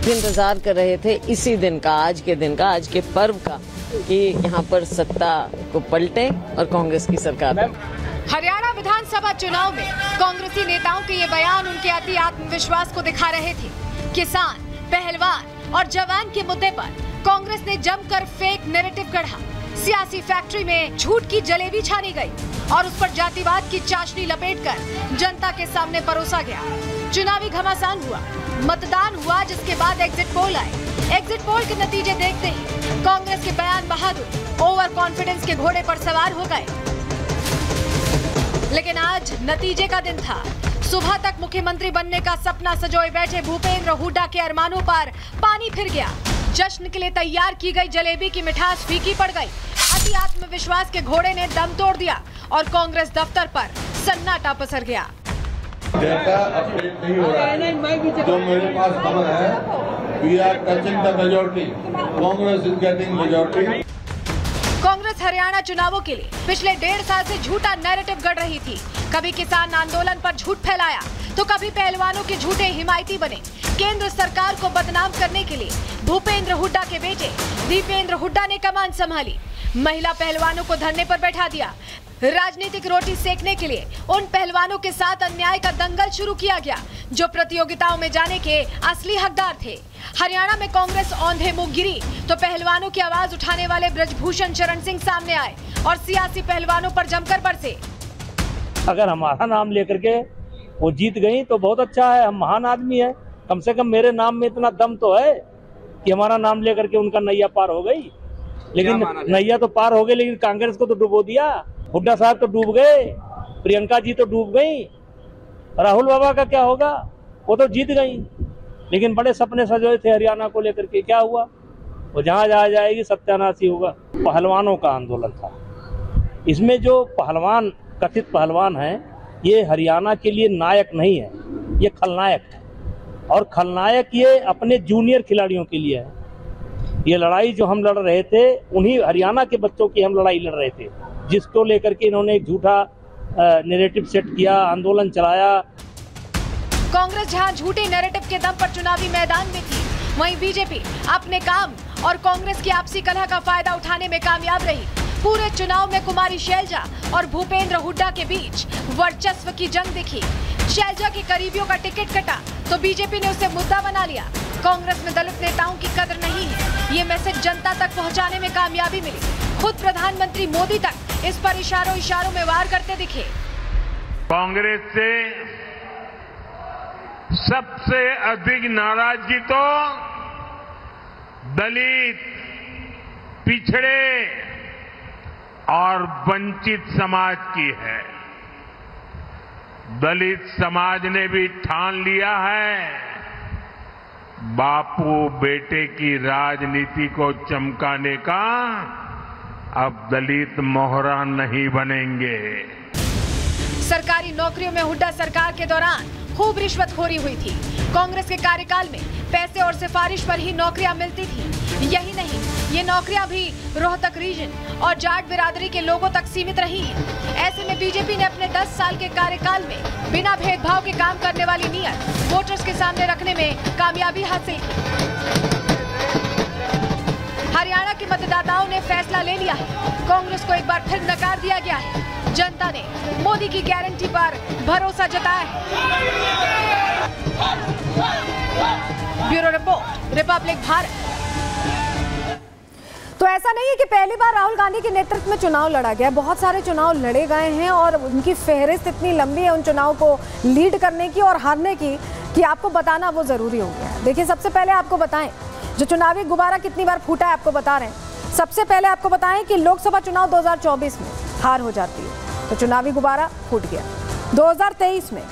इंतजार कर रहे थे इसी दिन का, आज के दिन का, आज के पर्व का, कि यहाँ पर सत्ता को पलटे और कांग्रेस की सरकार। हरियाणा विधानसभा चुनाव में कांग्रेसी नेताओं के ये बयान उनके अति आत्मविश्वास को दिखा रहे थे। किसान, पहलवान और जवान के मुद्दे पर कांग्रेस ने जमकर फेक नैरेटिव गढ़ा। सियासी फैक्ट्री में झूठ की जलेबी छानी गई और उस पर जातिवाद की चाशनी लपेटकर जनता के सामने परोसा गया। चुनावी घमासान हुआ, मतदान हुआ, जिसके बाद एग्जिट पोल आए। एग्जिट पोल के नतीजे देखते ही कांग्रेस के बयान बहादुर ओवर कॉन्फिडेंस के घोड़े पर सवार हो गए। लेकिन आज नतीजे का दिन था। सुबह तक मुख्यमंत्री बनने का सपना सजोए बैठे भूपेंद्र हुड्डा के अरमानों पर पानी फिर गया। जश्न के लिए तैयार की गई जलेबी की मिठास फीकी पड़ गई। अति आत्मविश्वास के घोड़े ने दम तोड़ दिया और कांग्रेस दफ्तर पर सन्नाटा पसर गया। डेटा अपडेट नहीं हो रहा है। जो मेरे पास खबर है, we are touching the majority, Congress is getting majority. Congress Haryana चुनावों के लिए पिछले 1.5 साल से झूठा नैरेटिव गढ़ रही थी। कभी किसान आंदोलन पर झूठ फैलाया तो कभी पहलवानों के झूठे हिमायती बने। केंद्र सरकार को बदनाम करने के लिए भूपेंद्र हुड्डा के बेटे दीपेंद्र हुड्डा ने कमान संभाली। महिला पहलवानों को धरने पर बैठा दिया। राजनीतिक रोटी सेकने के लिए उन पहलवानों के साथ अन्याय का दंगल शुरू किया गया जो प्रतियोगिताओं में जाने के असली हकदार थे। हरियाणा में कांग्रेस औंधे मुंह गिरी तो पहलवानों की आवाज उठाने वाले ब्रजभूषण शरण सिंह सामने आए और सियासी पहलवानों पर जमकर बरसे। अगर हमारा नाम लेकर के वो जीत गई तो बहुत अच्छा है, हम महान आदमी है। कम से कम मेरे नाम में इतना दम तो है कि हमारा नाम लेकर के उनका नैया पार हो गई। लेकिन नैया तो पार हो गई, लेकिन कांग्रेस को तो डुबो दिया। हुड्डा साहब तो डूब गए, प्रियंका जी तो डूब गई, राहुल बाबा का क्या होगा? वो तो जीत गई, लेकिन बड़े सपने सजोए थे हरियाणा को लेकर के। क्या हुआ? वो जहाँ जहाँ जाएगी सत्यानाश ही होगा। पहलवानों का आंदोलन था। इसमें जो पहलवान, कथित पहलवान हैं, ये हरियाणा के लिए नायक नहीं है, ये खलनायक है। और खलनायक ये अपने जूनियर खिलाड़ियों के लिए है। ये लड़ाई जो हम लड़ रहे थे, उन्हीं हरियाणा के बच्चों की हम लड़ाई लड़ रहे थे, जिसको लेकर के इन्होंने एक झूठा नैरेटिव सेट किया, आंदोलन चलाया। कांग्रेस जहां झूठे नैरेटिव के दम पर चुनावी मैदान में थी, वहीं बीजेपी अपने काम और कांग्रेस की आपसी कलह का फायदा उठाने में कामयाब रही। पूरे चुनाव में कुमारी शैलजा और भूपेंद्र हुड्डा के बीच वर्चस्व की जंग दिखी। शैलजा के करीबियों का टिकट कटा तो बीजेपी ने उसे मुद्दा बना लिया। कांग्रेस में दलित नेताओं की कदर नहीं है, ये मैसेज जनता तक पहुंचाने में कामयाबी मिली। खुद प्रधानमंत्री मोदी तक इस पर इशारों में वार करते दिखे। कांग्रेस से सबसे अधिक नाराजगी तो दलित, पिछड़े और वंचित समाज की है। दलित समाज ने भी ठान लिया है, बापू बेटे की राजनीति को चमकाने का अब दलित मोहरा नहीं बनेंगे। सरकारी नौकरियों में हुड्डा सरकार के दौरान खूब रिश्वतखोरी हुई थी। कांग्रेस के कार्यकाल में पैसे और सिफारिश पर ही नौकरियां मिलती थी। यही नहीं, ये नौकरियां भी रोहतक रीजन और जाट बिरादरी के लोगों तक सीमित रही हैं। ऐसे में बीजेपी ने अपने 10 साल के कार्यकाल में बिना भेदभाव के काम करने वाली नीयत वोटर्स के सामने रखने में कामयाबी हासिल की। हरियाणा के मतदाताओं ने फैसला ले लिया है। कांग्रेस को एक बार फिर नकार दिया गया है। जनता ने मोदी की गारंटी पर भरोसा जताया है। Bureau report, Republic Bharat. तो ऐसा नहीं है कि पहली बार राहुल गांधी के नेतृत्व में चुनाव लड़ा गया। बहुत सारे चुनाव लड़े गए हैं और उनकी फहरिस्त इतनी लंबी है उन चुनाव को लीड करने की और हारने की कि आपको बताना वो जरूरी हो गया है। देखिए, सबसे पहले आपको बताएं जो चुनावी गुब्बारा कितनी बार फूटा है, आपको बता रहे हैं। सबसे पहले आपको बताएं कि लोकसभा चुनाव 2024 में हार हो जाती है तो चुनावी गुब्बारा फूट गया। 2023 में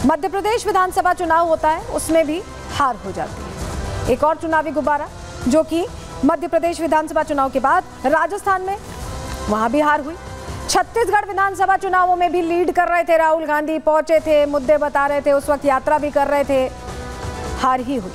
मध्य प्रदेश विधानसभा चुनाव होता है, उसमें भी हार हो जाती है। एक और चुनावी गुब्बारा जो कि मध्य प्रदेश विधानसभा चुनाव के बाद राजस्थान में, वहां भी हार हुई। छत्तीसगढ़ विधानसभा चुनावों में भी लीड कर रहे थे राहुल गांधी, पहुंचे थे, मुद्दे बता रहे थे, उस वक्त यात्रा भी कर रहे थे, हार ही हुई।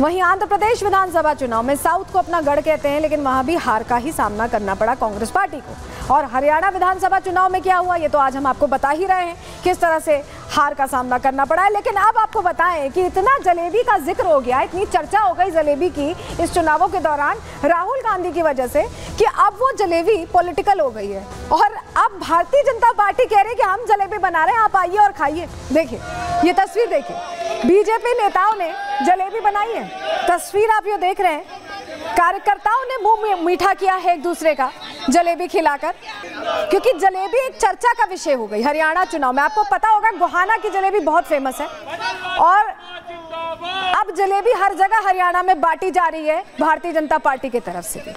वहीं आंध्र प्रदेश विधानसभा चुनाव में साउथ को अपना गढ़ कहते हैं, लेकिन वहां भी हार का ही सामना करना पड़ा कांग्रेस पार्टी को। और हरियाणा विधानसभा चुनाव में क्या हुआ ये तो आज हम आपको बता ही रहे हैं, किस तरह से हार का सामना करना पड़ा है। लेकिन अब आपको बताएं कि इतना जलेबी का जिक्र हो गया, इतनी चर्चा हो गई जलेबी की इस चुनावों के दौरान राहुल गांधी की वजह से कि अब वो जलेबी पॉलिटिकल हो गई है और अब भारतीय जनता पार्टी कह रही है कि हम जलेबी बना रहे हैं, आप आइए और खाइए। देखिए ये तस्वीर, देखिए बीजेपी नेताओं ने जलेबी बनाई है। तस्वीर आप ये देख रहे हैं, कार्यकर्ताओं ने मुंह मीठा किया है एक दूसरे का जलेबी खिलाकर, क्योंकि जलेबी एक चर्चा का विषय हो गई हरियाणा चुनाव में। आपको पता होगा गोहाना की जलेबी बहुत फेमस है और अब जलेबी हर जगह हरियाणा में बांटी जा रही है भारतीय जनता पार्टी की तरफ से भी।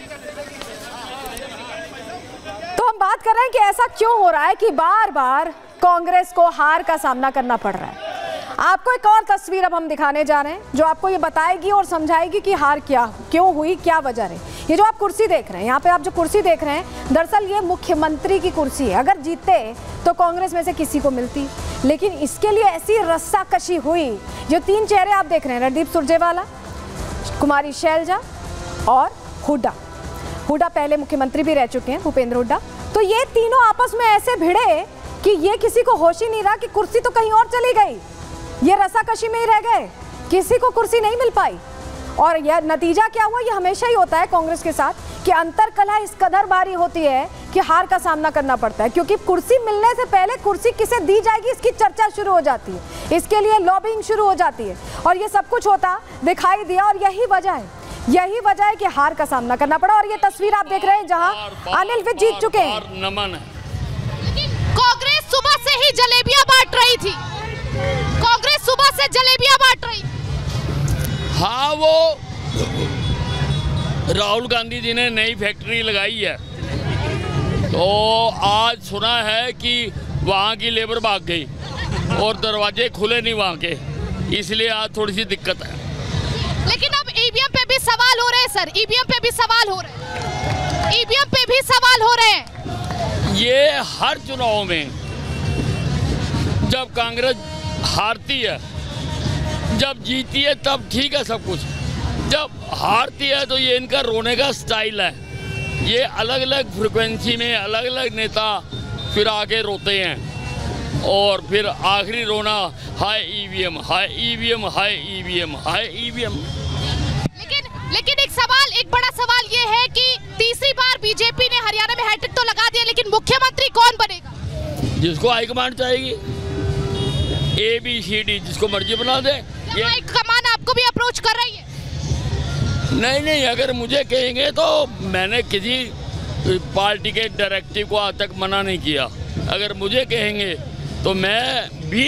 तो हम बात कर रहे हैं कि ऐसा क्यों हो रहा है कि बार बार कांग्रेस को हार का सामना करना पड़ रहा है। आपको एक और तस्वीर अब हम दिखाने जा रहे हैं जो आपको ये बताएगी और समझाएगी कि हार क्यों हुई, क्या वजह है। ये जो आप कुर्सी देख रहे हैं, यहाँ पे आप जो कुर्सी देख रहे हैं, दरअसल ये मुख्यमंत्री की कुर्सी है। अगर जीतते तो कांग्रेस में से किसी को मिलती, लेकिन इसके लिए ऐसी रस्साकशी हुई। जो 3 चेहरे आप देख रहे हैं, रणदीप सुरजेवाला, कुमारी शैलजा और हुड्डा पहले मुख्यमंत्री भी रह चुके हैं, भूपेंद्र हुड्डा। तो ये तीनों आपस में ऐसे भिड़े कि ये किसी को होश ही नहीं रहा कि कुर्सी तो कहीं और चली गई, ये रस्साकशी में ही रह गए, किसी को कुर्सी नहीं मिल पाई। और यह नतीजा क्या हुआ, ये हमेशा ही होता है कांग्रेस के साथ कि अंतरकलह इस कदर भारी होती है कि हार का सामना करना पड़ता है, क्योंकि कुर्सी मिलने से पहले कुर्सी किसे दी जाएगी इसकी चर्चा शुरू हो जाती है, इसके लिए लॉबिंग शुरू हो जाती है और ये सब कुछ होता दिखाई दिया। और यही वजह है कि हार का सामना करना पड़ा। और ये तस्वीर आप देख रहे हैं जहां अनिल विज जीत चुके हैं। नमन है। कांग्रेस सुबह से ही जलेबियां बांट रही थी, कांग्रेस सुबह से जलेबियां बांट रही। हाँ, वो राहुल गांधी जी ने नई फैक्ट्री लगाई है, तो आज सुना है कि वहाँ की लेबर भाग गई और दरवाजे खुले नहीं वहाँ के, इसलिए आज थोड़ी सी दिक्कत है। लेकिन अब ईवीएम पे भी सवाल हो रहे हैं सर, ईवीएम पे भी सवाल हो रहे हैं, ईवीएम पे भी सवाल हो रहे हैं। ये हर चुनाव में जब कांग्रेस हारती है, जब जीतती है तब ठीक है सब कुछ, जब हारती है तो ये इनका रोने का स्टाइल है। ये अलग अलग फ्रिक्वेंसी में अलग अलग नेता फिर आके रोते हैं और फिर आखिरी रोना हाय ईवीएम, हाय ईवीएम, हाय ईवीएम, हाय ईवीएम। लेकिन एक बड़ा सवाल ये है कि तीसरी बार बीजेपी ने हरियाणा में हैट्रिक तो लगा दिया, लेकिन मुख्यमंत्री कौन बनेगा? जिसको हाईकमान चाहेगी, ABCD जिसको मर्जी बना दे। ये हाईकमान आपको भी अप्रोच कर रही है? नहीं, अगर मुझे कहेंगे तो मैंने किसी पार्टी के डायरेक्टिव को आज तक मना नहीं किया। अगर मुझे कहेंगे तो मैं भी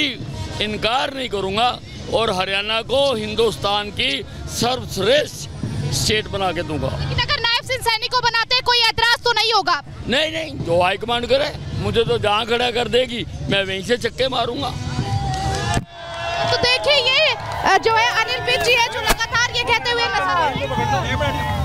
इनकार नहीं करूंगा और हरियाणा को हिंदुस्तान की सर्वश्रेष्ठ स्टेट बना के दूंगा। लेकिन अगर नायब सिंह सैनी को बनाते हैं कोई एतराज तो नहीं होगा? नहीं, जो हाईकमांड करे, मुझे तो जहाँ खड़ा कर देगी मैं वहीं से चक्के मारूंगा। तो देखिए ये जो है अनिल विज जी है जो लगातार ये कहते हुए नजर आ रहे हैं।